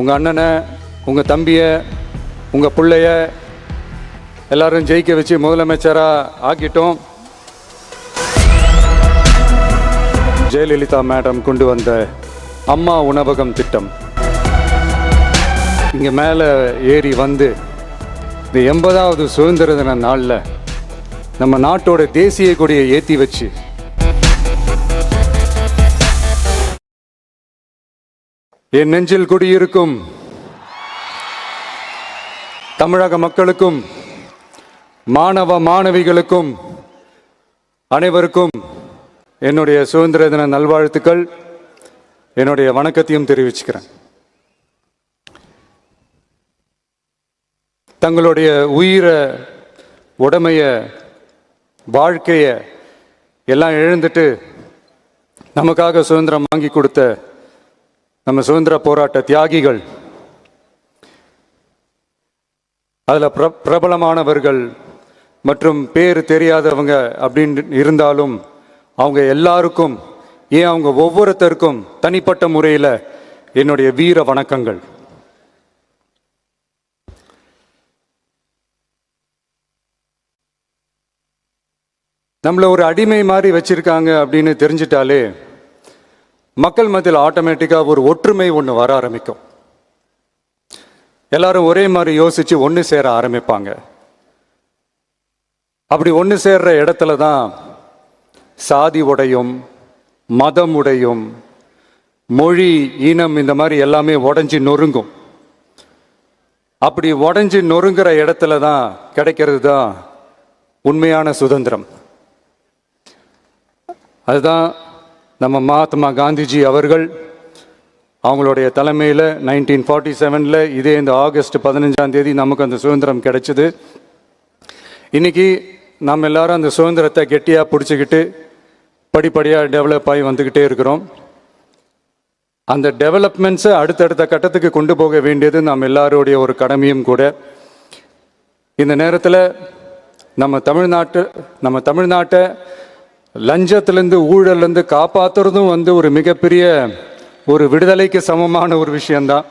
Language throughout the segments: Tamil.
உங்கள் அண்ணனை, உங்கள் தம்பியை, உங்கள் பிள்ளைய எல்லாரும் ஜெயிக்க வச்சு முதலமைச்சராக ஆக்கிட்டோம். ஜெயலலிதா மேடம் கொண்டு வந்த அம்மா உணவகம் திட்டம் இங்கே மேலே ஏறி வந்து இந்த 80வது சுதந்திர தின நாளில் நம்ம நாட்டோட தேசிய கொடியை ஏற்றி வச்சு என் நெஞ்சில் குடியிருக்கும் தமிழக மக்களுக்கும் மாணவ மாணவிகளுக்கும் அனைவருக்கும் என்னுடைய சுதந்திர தின நல்வாழ்த்துக்கள், என்னுடைய வணக்கத்தையும் தெரிவிச்சுக்கிறேன். தங்களுடைய உயிரை, உடமைய, வாழ்க்கைய எல்லாம் இழந்துட்டு நமக்காக சுதந்திரம் வாங்கி கொடுத்த நம்ம சுதந்திர போராட்ட தியாகிகள், அதில் பிரபலமானவர்கள் மற்றும் பேர் தெரியாதவங்க அப்படின்னு இருந்தாலும் அவங்க எல்லாருக்கும், ஏன் அவங்க ஒவ்வொருத்தருக்கும் தனிப்பட்ட முறையில் என்னுடைய வீர வணக்கங்கள். நம்மளை ஒரு அடிமை மாதிரி வச்சிருக்காங்க அப்படின்னு தெரிஞ்சிட்டாலே மக்கள் மத்தியில் ஆட்டோமேட்டிக்காக ஒரு ஒற்றுமை ஒன்று வர ஆரம்பிக்கும். எல்லாரும் ஒரே மாதிரி யோசிச்சு ஒன்று சேர ஆரம்பிப்பாங்க. அப்படி ஒன்று சேர்ற இடத்துல தான் சாதி உடையும், மதம் உடையும், மொழி, இனம் இந்த மாதிரி எல்லாமே உடஞ்சி நொறுங்கும். அப்படி உடஞ்சி நொறுங்குற இடத்துல தான் கிடைக்கிறது தான் உண்மையான சுதந்திரம். அதுதான் நம்ம மகாத்மா காந்திஜி அவர்கள் அவங்களுடைய தலைமையில் 1947 இதே இந்த ஆகஸ்ட் 15 நமக்கு அந்த சுதந்திரம் கிடைச்சிது. இன்னைக்கு நம்ம எல்லாரும் அந்த சுதந்திரத்தை கெட்டியாக பிடிச்சிக்கிட்டு படிப்படியாக டெவலப் ஆகி வந்துக்கிட்டே இருக்கிறோம். அந்த டெவலப்மெண்ட்ஸை அடுத்தடுத்த கட்டத்துக்கு கொண்டு போக வேண்டியது நம்ம எல்லாருடைய ஒரு கடமையும் கூட. இந்த நேரத்தில் நம்ம தமிழ்நாட்டை லஞ்சத்திலேருந்து, ஊழல்லேருந்து காப்பாற்றுறதும் ஒரு மிகப்பெரிய ஒரு விடுதலைக்கு சமமான ஒரு விஷயந்தான்.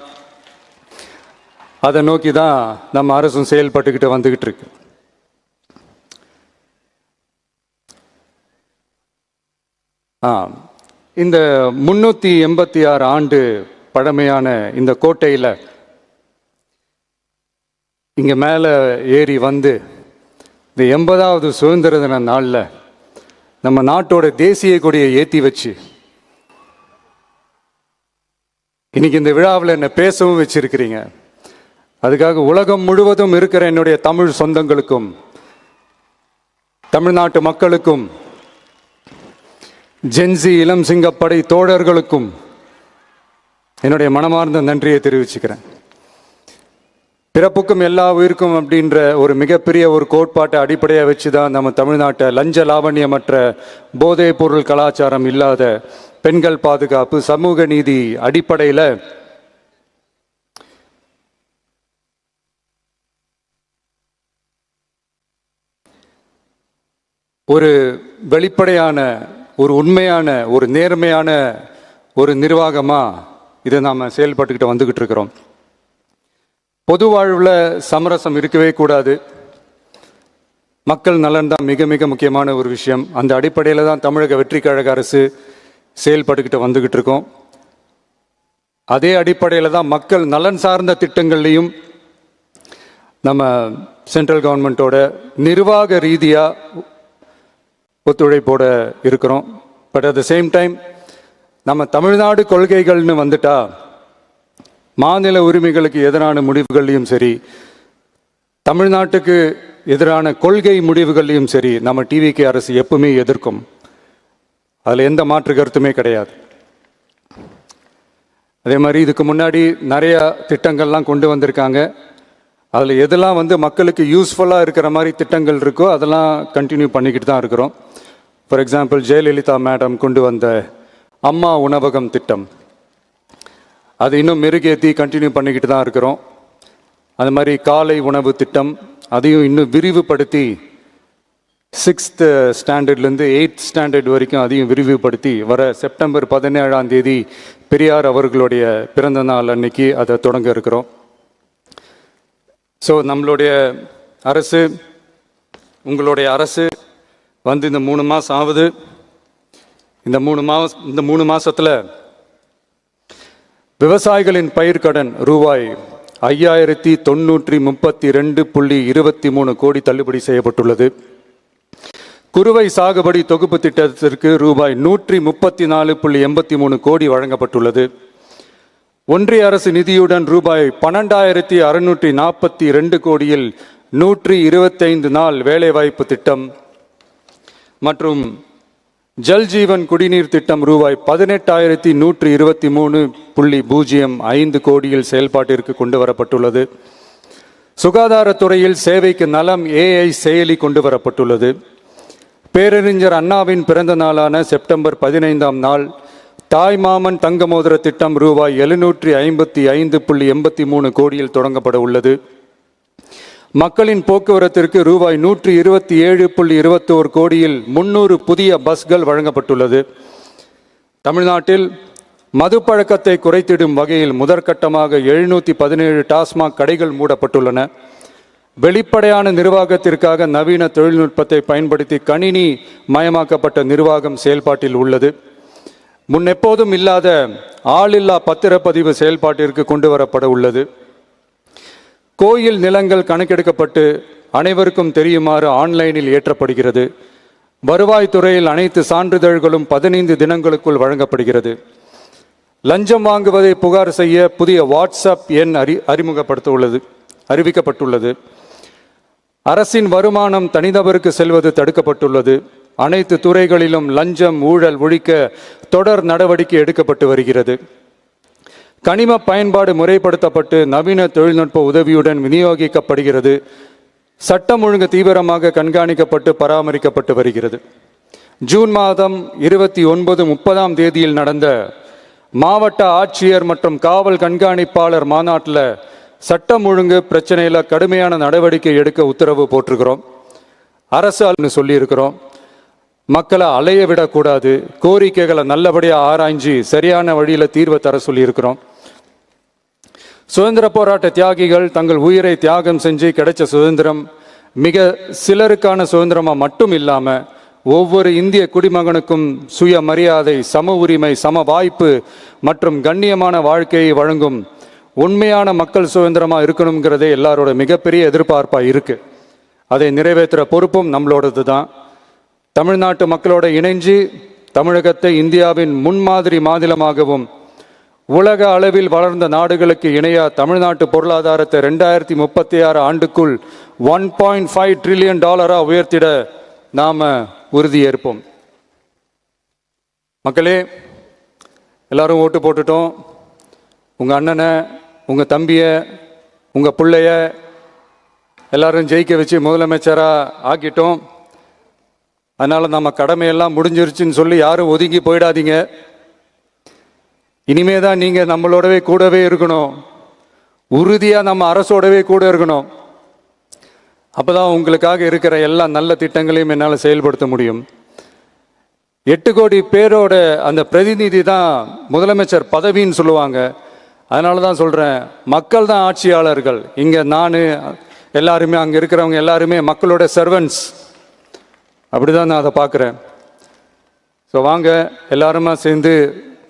அதை நோக்கி தான் நம்ம அரசும் செயல்பட்டுக்கிட்டு வந்துக்கிட்டு இருக்கு. இந்த 386 ஆண்டு பழமையான இந்த கோட்டையில் இங்கே மேலே ஏறி வந்து இந்த 80வது சுதந்திர தின நாளில் நம்ம நாட்டோட தேசிய கொடியை ஏற்றி வச்சு இன்னைக்கு இந்த விழாவில் என்னை பேசவும் வச்சிருக்கிறீங்க. அதுக்காக உலகம் முழுவதும் இருக்கிற என்னுடைய தமிழ் சொந்தங்களுக்கும், தமிழ்நாட்டு மக்களுக்கும், ஜென்சி இளம் சிங்கப்படை தோழர்களுக்கும் என்னுடைய மனமார்ந்த நன்றியை தெரிவிச்சுக்கிறேன். பிறப்புக்கும் எல்லா உயிருக்கும் அப்படின்ற ஒரு மிகப்பெரிய ஒரு கோட்பாட்டை அடிப்படையாக வச்சு தான் நம்ம தமிழ்நாட்டை லஞ்ச லாவண்யமற்ற, போதைப் பொருள் கலாச்சாரம் இல்லாத, பெண்கள் பாதுகாப்பு, சமூக நீதி அடிப்படையில் ஒரு வெளிப்படையான, ஒரு உண்மையான, ஒரு நேர்மையான ஒரு நிர்வாகமாக இதை நாம் செயல்பட்டுக்கிட்டு வந்துக்கிட்டு இருக்கிறோம். பொது வாழ்வில் சமரசம் இருக்கவே கூடாது. மக்கள் நலன் தான் மிக மிக முக்கியமான ஒரு விஷயம். அந்த அடிப்படையில் தான் தமிழக வெற்றி கழக அரசு செயல்பட்டுக்கிட்டு வந்துக்கிட்டு இருக்கோம். அதே அடிப்படையில் தான் மக்கள் நலன் சார்ந்த திட்டங்கள்லையும் நம்ம சென்ட்ரல் கவர்மெண்ட்டோட நிர்வாக ரீதியாக ஒத்துழைப்போட இருக்கிறோம். But at the same time நம்ம தமிழ்நாடு கொள்கைகள்னு வந்துட்டா மாநில உரிமைகளுக்கு எதிரான முடிவுகள்லையும் சரி, தமிழ்நாட்டுக்கு எதிரான கொள்கை முடிவுகள்லையும் சரி, நம்ம டிவிகே அரசு எப்பவுமே எதிர்க்கும். அதில் எந்த மாற்று கருத்துமே கிடையாது. அதே மாதிரி இதுக்கு முன்னாடி நிறைய திட்டங்கள்லாம் கொண்டு வந்திருக்காங்க. அதில் எதெல்லாம் மக்களுக்கு யூஸ்ஃபுல்லாக இருக்கிற மாதிரி திட்டங்கள் இருக்கோ அதெல்லாம் கண்டினியூ பண்ணிக்கிட்டு தான் இருக்கிறோம். ஃபார் எக்ஸாம்பிள், ஜெயலலிதா மேடம் கொண்டு வந்த அம்மா உணவகம் திட்டம், அது இன்னும் மெருகேற்றி கண்டினியூ பண்ணிக்கிட்டு தான் இருக்கிறோம். அது மாதிரி காலை உணவு திட்டம், அதையும் இன்னும் விரிவுபடுத்தி 6th ஸ்டாண்டர்ட்லேருந்து 8th ஸ்டாண்டர்ட் வரைக்கும் அதையும் விரிவுபடுத்தி வர செப்டம்பர் 17ஆம் தேதி பெரியார் அவர்களுடைய பிறந்த நாள் அன்னைக்கு அதை தொடங்க இருக்கிறோம். ஸோ நம்மளுடைய அரசு, உங்களுடைய அரசு வந்து இந்த 3 மாதம் ஆகுது. இந்த 3 மாதத்தில் விவசாயிகளின் பயிர்க்கடன் ரூபாய் 5932.23 கோடி தள்ளுபடி செய்யப்பட்டுள்ளது. குறுவை சாகுபடி தொகுப்பு திட்டத்திற்கு ரூபாய் 134.83 கோடி வழங்கப்பட்டுள்ளது. ஒன்றிய அரசு நிதியுடன் ரூபாய் 12,642 கோடியில் 125 நாள் வேலைவாய்ப்பு திட்டம் மற்றும் ஜல்ஜீவன் குடிநீர் திட்டம் ரூபாய் 18,123.05 கோடியில் செயல்பாட்டிற்கு கொண்டு வரப்பட்டுள்ளது. சுகாதாரத்துறையில் சேவைக்கு நலம் AI செயலி கொண்டு வரப்பட்டுள்ளது. பேரறிஞர் அண்ணாவின் பிறந்த நாளான செப்டம்பர் 15ஆம் நாள் தாய்மாமன் தங்க மோதிர திட்டம் ரூபாய் 755.83 கோடியில் தொடங்கப்பட உள்ளது. மக்களின் போக்குவரத்திற்கு ரூபாய் 127.21 கோடியில் 300 புதிய பஸ்கள் வழங்கப்பட்டுள்ளது. தமிழ்நாட்டில் மது பழக்கத்தை குறைத்திடும் வகையில் முதற்கட்டமாக 717 டாஸ்மாக் கடைகள் மூடப்பட்டுள்ளன. வெளிப்படையான நிர்வாகத்திற்காக நவீன தொழில்நுட்பத்தை பயன்படுத்தி கணினி மயமாக்கப்பட்ட நிர்வாகம் செயல்பாட்டில் உள்ளது. முன்னெப்போதும் இல்லாத ஆளில்லா பத்திரப்பதிவு செயல்பாட்டிற்கு கொண்டு வரப்பட உள்ளது. கோயில் நிலங்கள் கணக்கெடுக்கப்பட்டு அனைவருக்கும் தெரியுமாறு ஆன்லைனில் ஏற்றப்படுகிறது. வருவாய்த்துறையில் அனைத்து சான்றிதழ்களும் 15 தினங்களுக்குள் வழங்கப்படுகிறது. லஞ்சம் வாங்குவதை புகார் செய்ய புதிய வாட்ஸ்அப் எண் அறிவிக்கப்பட்டுள்ளது. அரசின் வருமானம் தனிநபருக்கு செல்வது தடுக்கப்பட்டுள்ளது. அனைத்து துறைகளிலும் லஞ்சம் ஊழல் ஒழிக்க தொடர் நடவடிக்கை எடுக்கப்பட்டு வருகிறது. கனிம பயன்பாடு முறைப்படுத்தப்பட்டு நவீன தொழில்நுட்ப உதவியுடன் விநியோகிக்கப்படுகிறது. சட்டம் ஒழுங்கு தீவிரமாக கண்காணிக்கப்பட்டு பராமரிக்கப்பட்டு வருகிறது. ஜூன் மாதம் 29-30ஆம் தேதியில் நடந்த மாவட்ட ஆட்சியர் மற்றும் காவல் கண்காணிப்பாளர் மாநாட்டில் சட்டம் ஒழுங்கு பிரச்சனையில் கடுமையான நடவடிக்கை எடுக்க உத்தரவு போட்டிருக்கிறோம். அரசு சொல்லியிருக்கிறோம். மக்களை அலைய விடக்கூடாது, கோரிக்கைகளை நல்லபடியாக ஆராய்ஞ்சு சரியான வழியில் தீர்வை தர சொல்லியிருக்கிறோம். சுதந்திர போராட்ட தியாகிகள் தங்கள் உயிரை தியாகம் செஞ்சு கிடைச்ச சுதந்திரம் மிக சிலருக்கான சுதந்திரமாக மட்டும் இல்லாமல் ஒவ்வொரு இந்திய குடிமகனுக்கும் சுய மரியாதை, சம உரிமை, சம வாய்ப்பு மற்றும் கண்ணியமான வாழ்க்கையை வழங்கும் உண்மையான மக்கள் சுதந்திரமாக இருக்கணுங்கிறதே எல்லாரோட மிகப்பெரிய எதிர்பார்ப்பாக இருக்குது. அதை நிறைவேற்றுற பொறுப்பும் நம்மளோடது தான். தமிழ்நாட்டு மக்களோட இணைஞ்சு தமிழகத்தை இந்தியாவின் முன்மாதிரி மாநிலமாகவும் உலக அளவில் வளர்ந்த நாடுகளுக்கு இணையா தமிழ்நாட்டு பொருளாதாரத்தை 2036 ஆண்டுக்குள் $1.5 ட்ரில்லியன் உயர்த்திட நாம உறுதியேற்போம். மக்களே, எல்லாரும் ஓட்டு போட்டுட்டோம். உங்க அண்ணனை, உங்க தம்பிய, உங்க பிள்ளைய எல்லாரும் ஜெயிக்க வச்சு முதலமைச்சராக ஆக்கிட்டோம். அதனால நம்ம கடமையெல்லாம் முடிஞ்சிருச்சுன்னு சொல்லி யாரும் ஒதுங்கி போயிடாதீங்க. இனிமே தான் நீங்க நம்மளோடவே கூடவே இருக்கணும். உறுதியா நம்ம அரசோடவே கூட இருக்கணும். அப்பதான் உங்களுக்காக இருக்கிற எல்லா நல்ல திட்டங்களையும் என்னால் செயல்படுத்த முடியும். 8 கோடி பேரோட அந்த பிரதிநிதி தான் முதலமைச்சர் பதவின்னு சொல்லுவாங்க. அதனால தான் சொல்றேன், மக்கள் தான் ஆட்சியாளர்கள். இங்க நான் எல்லாருமே, அங்க இருக்கிறவங்க எல்லாருமே மக்களோட சர்வன்ட்ஸ். அப்படிதான் நான் அதை பார்க்குறேன். ஸோ வாங்க எல்லாருமா சேர்ந்து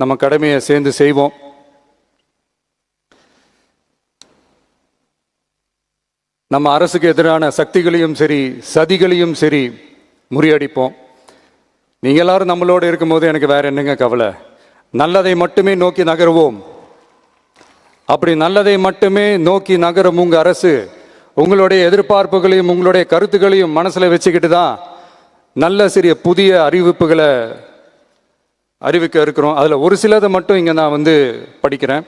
நம்ம கடமையை சேர்ந்து செய்வோம். நம்ம அரசுக்கு எதிரான சக்திகளையும் சரி சதிகளையும் சரி முறியடிப்போம். நீங்க எல்லாரும் நம்மளோட இருக்கும்போது எனக்கு வேற என்னங்க கவலை? நல்லதை மட்டுமே நோக்கி நகருவோம். அப்படி நல்லதை மட்டுமே நோக்கி நகரும் உங்க அரசு உங்களுடைய எதிர்பார்ப்புகளையும் உங்களுடைய கருத்துக்களையும் மனசுல வச்சுக்கிட்டு தான் நல்ல சிறிய புதிய அறிவிப்புகளை அறிவிக்க இருக்கிறோம். அதில் ஒரு சிலதை மட்டும் இங்கே நான் படிக்கிறேன்.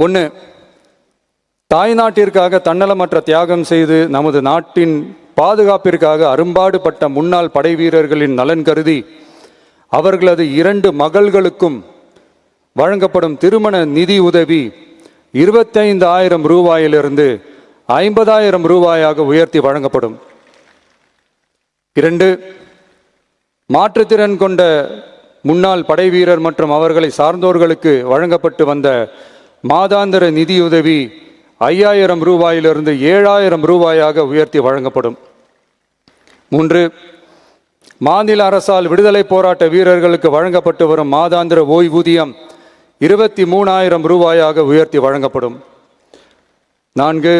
1, தாய்நாட்டிற்காக தன்னலமற்ற தியாகம் செய்து நமது நாட்டின் பாதுகாப்பிற்காக அரும்பாடுபட்ட முன்னாள் படை வீரர்களின் நலன் கருதி அவர்களது 2 மகள்களுக்கும் வழங்கப்படும் திருமண நிதி உதவி 25,000 ரூபாயிலிருந்து 50,000 ரூபாயாக உயர்த்தி வழங்கப்படும். 2, மாற்றுத்திறன் கொண்ட முன்னாள் படை வீரர் மற்றும் அவர்களை சார்ந்தோர்களுக்கு வழங்கப்பட்டு வந்த மாதாந்திர நிதியுதவி 5000 ரூபாயிலிருந்து 7000 ரூபாயாக உயர்த்தி வழங்கப்படும். 3, மாநில அரசால் விடுதலை போராட்ட வீரர்களுக்கு வழங்கப்பட்டு வரும் மாதாந்திர ஓய்வூதியம் 23000 ரூபாயாக உயர்த்தி வழங்கப்படும். 4,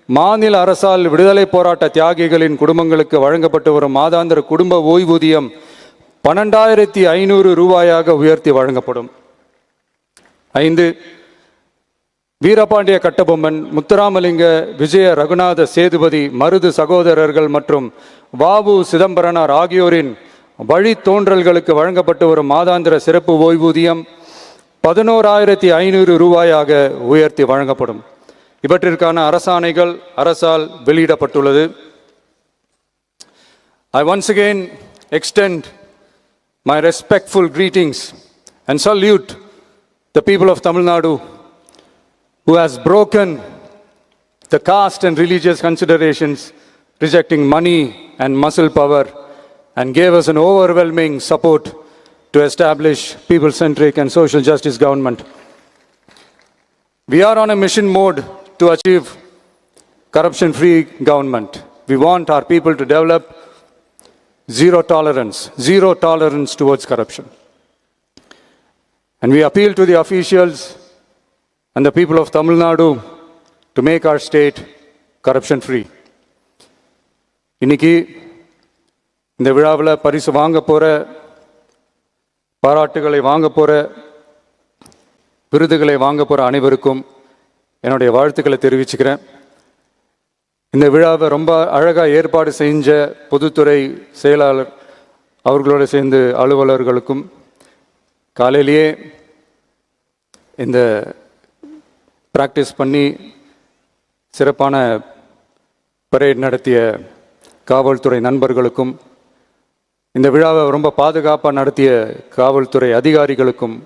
மாநில அரசால் விடுதலை போராட்ட தியாகிகளின் குடும்பங்களுக்கு வழங்கப்பட்டு வரும் மாதாந்திர குடும்ப ஓய்வூதியம் 12500 ரூபாயாக உயர்த்தி வழங்கப்படும். 5, வீரபாண்டிய கட்டபொம்மன், முத்துராமலிங்க, விஜய ரகுநாத சேதுபதி, மருது சகோதரர்கள் மற்றும் வாவு சிதம்பரனார் ஆகியோரின் வழித்தோன்றல்களுக்கு வழங்கப்பட்டு வரும் மாதாந்திர சிறப்பு ஓய்வூதியம் 11500 ரூபாயாக உயர்த்தி வழங்கப்படும். இவற்றிற்கான அரசாணைகள் அரசால் வெளியிடப்பட்டுள்ளது. I once again extend my respectful greetings and salute the people of Tamil Nadu who has broken the caste and religious considerations, rejecting money and muscle power, and gave us an overwhelming support to establish people-centric and social justice government. We are on a mission mode to achieve corruption-free government. We want our people to develop zero tolerance towards corruption. And we appeal to the officials and the people of Tamil Nadu to make our state corruption-free. இன்னைக்கு இந்த விழாவில் பரிசு வாங்க போகிற, பாராட்டுகளை வாங்க போகிற, விருதுகளை வாங்க போகிற அனைவருக்கும் என்னுடைய வாழ்த்துக்களை தெரிவிச்சுக்கிறேன். இந்த விழாவை ரொம்ப அழகாக ஏற்பாடு செஞ்ச பொதுத்துறை செயலாளர் அவர்களோடு சேர்ந்து அலுவலர்களுக்கும், காலையிலேயே இந்த ப்ராக்டிஸ் பண்ணி சிறப்பான பரேட் நடத்திய காவல்துறை நண்பர்களுக்கும், இந்த விழாவை ரொம்ப பாதுகாப்பாக நடத்திய காவல்துறை அதிகாரிகளுக்கும்,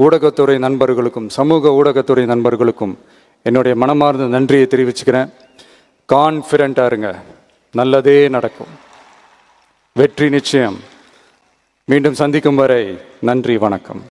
ஊடகத்துறை நண்பர்களுக்கும், சமூக ஊடகத்துறை நண்பர்களுக்கும் என்னுடைய மனமார்ந்த நன்றியை தெரிவிச்சுக்கிறேன். கான்ஃபிடென்ட்டாக இருங்க, நல்லதே நடக்கும், வெற்றி நிச்சயம். மீண்டும் சந்திக்கும் வரை நன்றி, வணக்கம்.